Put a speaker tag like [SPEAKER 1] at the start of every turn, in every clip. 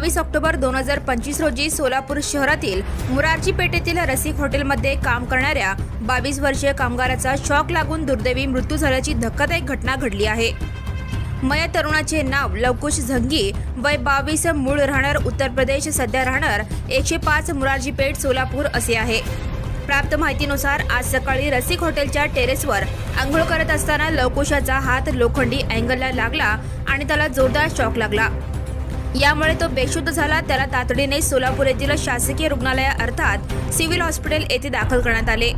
[SPEAKER 1] 22 October 2025 रोजी सोलापूर शहरातील मुरारजी पेठेतील रसिक हॉटेलमध्ये काम करणाऱ्या 22 वर्षीय कामगाराचा शॉक लागून दुर्दैवी मृत्यू झाल्याची धक्कादायक घटना घडली आहे। मयत तरुणाचे नाव लवकुश झंगी, वय 22, मूळ राहणार उत्तर प्रदेश, सध्या राहणार 105 मुरारजी पेठ सोलापूर असे आहे। प्राप्त माहितीनुसार आज सकाळी रसिक हॉटेलच्या टेरेसवर आंघोळ करत असताना लवकुशाचा हात लोखंडी अँगलला लागला आणि त्याला जोरदार शॉक लागला। यामुळे तो बेशुद्ध झाला। त्याला तातडीने सोलापूर येथील शासकीय रुग्णालय अर्थात सिव्हिल हॉस्पिटल येथे दाखल करण्यात आले,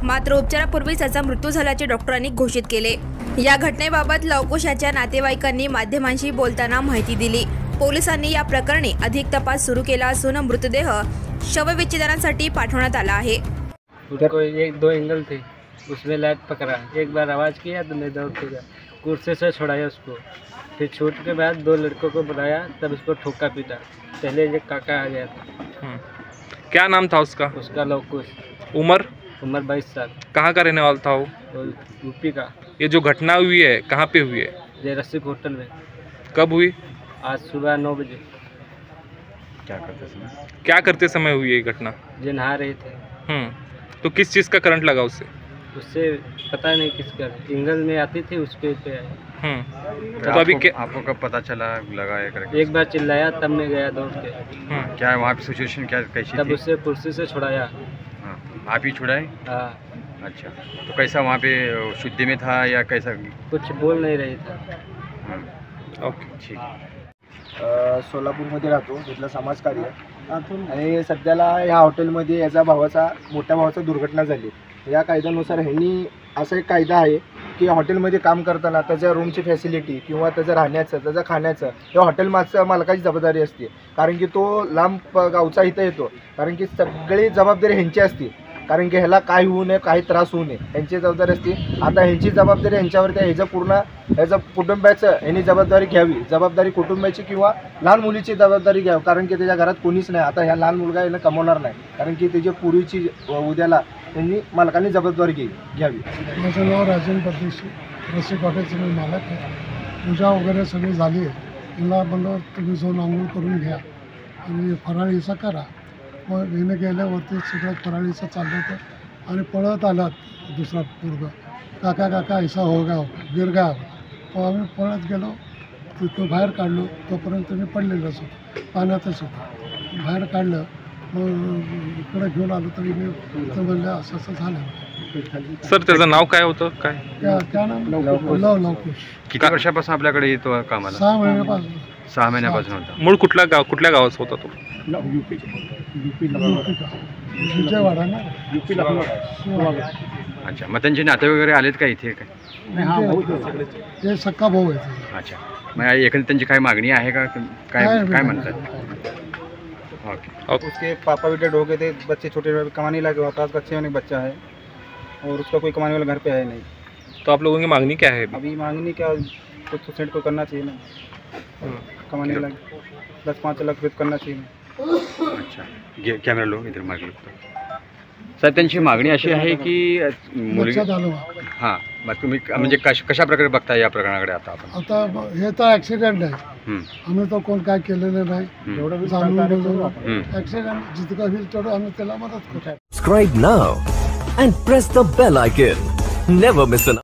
[SPEAKER 1] मात्र उपचारापूर्वी त्याचा मृत्यू झाल्याचे डॉक्टरांनी घोषित केले। या घटनेबाबत लवकुशाच्या नातेवाईकांनी माध्यमांशी बोलताना माहिती दिली। पोलिसांनी या प्रकरणी अधिक तपास सुरू केला असून मृतदेह शवविच्छेदनासाठी पाठवण्यात आला आहे।
[SPEAKER 2] उसको एक दो एंगल थे, उसमें लाइट पकड़ा, एक बार आवाज़ किया तो मैं दौड़ के गया, कुर्सी से छुड़ाया उसको, फिर छूट के बाद दो लड़कों को बुलाया, तब उसको ठोका पीटा। पहले एक काका आ गया था।
[SPEAKER 3] क्या नाम था उसका?
[SPEAKER 2] उसका लवकुश।
[SPEAKER 3] उम्र
[SPEAKER 2] 22 साल।
[SPEAKER 3] कहाँ का रहने वाला था वो?
[SPEAKER 2] यूपी का।
[SPEAKER 3] ये जो घटना हुई है कहाँ पे हुई है?
[SPEAKER 2] ये रसिक होटल में।
[SPEAKER 3] कब हुई?
[SPEAKER 2] आज सुबह 9 बजे।
[SPEAKER 3] क्या करते समय हुई ये घटना?
[SPEAKER 2] ये नहा रहे थे।
[SPEAKER 3] तो किस चीज़ का करंट लगा उससे?
[SPEAKER 2] उससे पता नहीं किसका, एंगल में आती थी उसके पे आया।
[SPEAKER 3] तो अभी
[SPEAKER 4] आपको कब पता चला लगा है करके?
[SPEAKER 2] एक बार चिल्लाया तब मैं गया दौड़ के।
[SPEAKER 4] क्या वहाँ पे सिचुएशन क्या कैसी
[SPEAKER 2] तब
[SPEAKER 4] थी?
[SPEAKER 2] उससे कुर्सी से छुड़ाया।
[SPEAKER 4] हाँ, आप ही छुड़ाए?
[SPEAKER 2] हाँ।
[SPEAKER 4] अच्छा, तो कैसा वहाँ पे शुद्धि में था या कैसा?
[SPEAKER 2] कुछ बोल नहीं रही था।
[SPEAKER 4] ओके, ठीक।
[SPEAKER 5] सोलापूरमध्ये राहतो, तिथलं समाजकार्य आणि सध्याला ह्या हॉटेलमध्ये याचा मोठ्या भावाचा दुर्घटना झाली। या कायद्यानुसार ह्यांनी असा एक कायदा आहे की हॉटेलमध्ये काम करताना त्याच्या रूमची फॅसिलिटी किंवा त्याचं राहण्याचं, त्याचं खाण्याचं हे हॉटेल मालकाची जबाबदारी असते, कारण की तो लांब गावचा इथं येतो, कारण की सगळी जबाबदारी ह्यांची असते, कारण की ह्याला काय होऊ नये, काही त्रास होऊ नये ह्यांची जबाबदारी असते। आता ह्यांची जबाबदारी ह्यांच्यावरती ह्याचं कुटुंबाचं ह्यांनी जबाबदारी घ्यावी, जबाबदारी कुटुंबाची किंवा लहान मुलीची जबाबदारी घ्यावी, कारण की त्याच्या घरात कोणीच नाही। आता ह्या लहान मुलगा यानं कमवणार नाही, कारण की त्याची पूर्वीची उद्याला त्यांनी मालकांनी जबाबदारी घ्यावी।
[SPEAKER 6] माझं नाव राजन परदेशी, रसिक हॉटेलचे मी मालक आहे। पूजा वगैरे सगळी झाली आहे, मला म्हणलं तुम्ही जाऊन आंघोळ करून घ्या आणि फराळीचा करा। मग येणं गेल्यावरती सगळं फराळीचं चाललं होतं आणि पळत आलात दुसरा पोरगा, काका काका ऐसा होगा गिर गया। मग आम्ही पळत गेलो, तो बाहेर काढलो, तोपर्यंत मी पडलेलंच होतो, पाण्यातच होतो। बाहेर काढलं, मग इकडे घेऊन आलो तरी मी म्हणलं असं असं झालं।
[SPEAKER 3] सर त्याचं नाव काय होतं?
[SPEAKER 6] क्या नाम? लवकुश।
[SPEAKER 4] किती वर्षापासून आपल्याकडे येतो कामाला?
[SPEAKER 6] 6 महिन्यापासून।
[SPEAKER 4] 6 महिन्यापासून होता।
[SPEAKER 3] मूळ कुठल्या गावाचा होता तो?
[SPEAKER 6] विजयवाडा ना,
[SPEAKER 4] अच्छा, मग त्यांचे नाते वगैरे आलेत का इथे काय?
[SPEAKER 6] हे सक्का भाऊ आहे।
[SPEAKER 4] अच्छा, मग एकंदरीत त्यांची काय मागणी आहे का? काय म्हणतात? ओके।
[SPEAKER 5] उसके पापा भी डेड हो गए थे, बच्चे छोटे कमाने लगे, हुआ 5 बच्चे में बच्चा है और उसका कोई कमाने वाला घर पे है नहीं।
[SPEAKER 3] तो आप लोगों की मांगनी क्या है?
[SPEAKER 5] अभी मांगनी क्या, कुछ सुसाइड को करना चाहिए ना, कमाने लगे 10-5 लाख रुपये करना चाहिए।
[SPEAKER 4] अच्छा, कॅमेरा लो इधर मागे साहेब, त्यांची मागणी अशी आहे की मुलगी, हां, मग तुम्ही म्हणजे कशा प्रकारे बघता या प्रकरणाकडे? आता
[SPEAKER 6] हे तर ॲक्सिडेंट आहे, आम्ही तर कोण काय केलेलं नाही, ॲक्सिडेंट जितकं होईल तेवढं आम्ही त्याला मदत करू।
[SPEAKER 7] Subscribe now and press the bell icon. Never miss an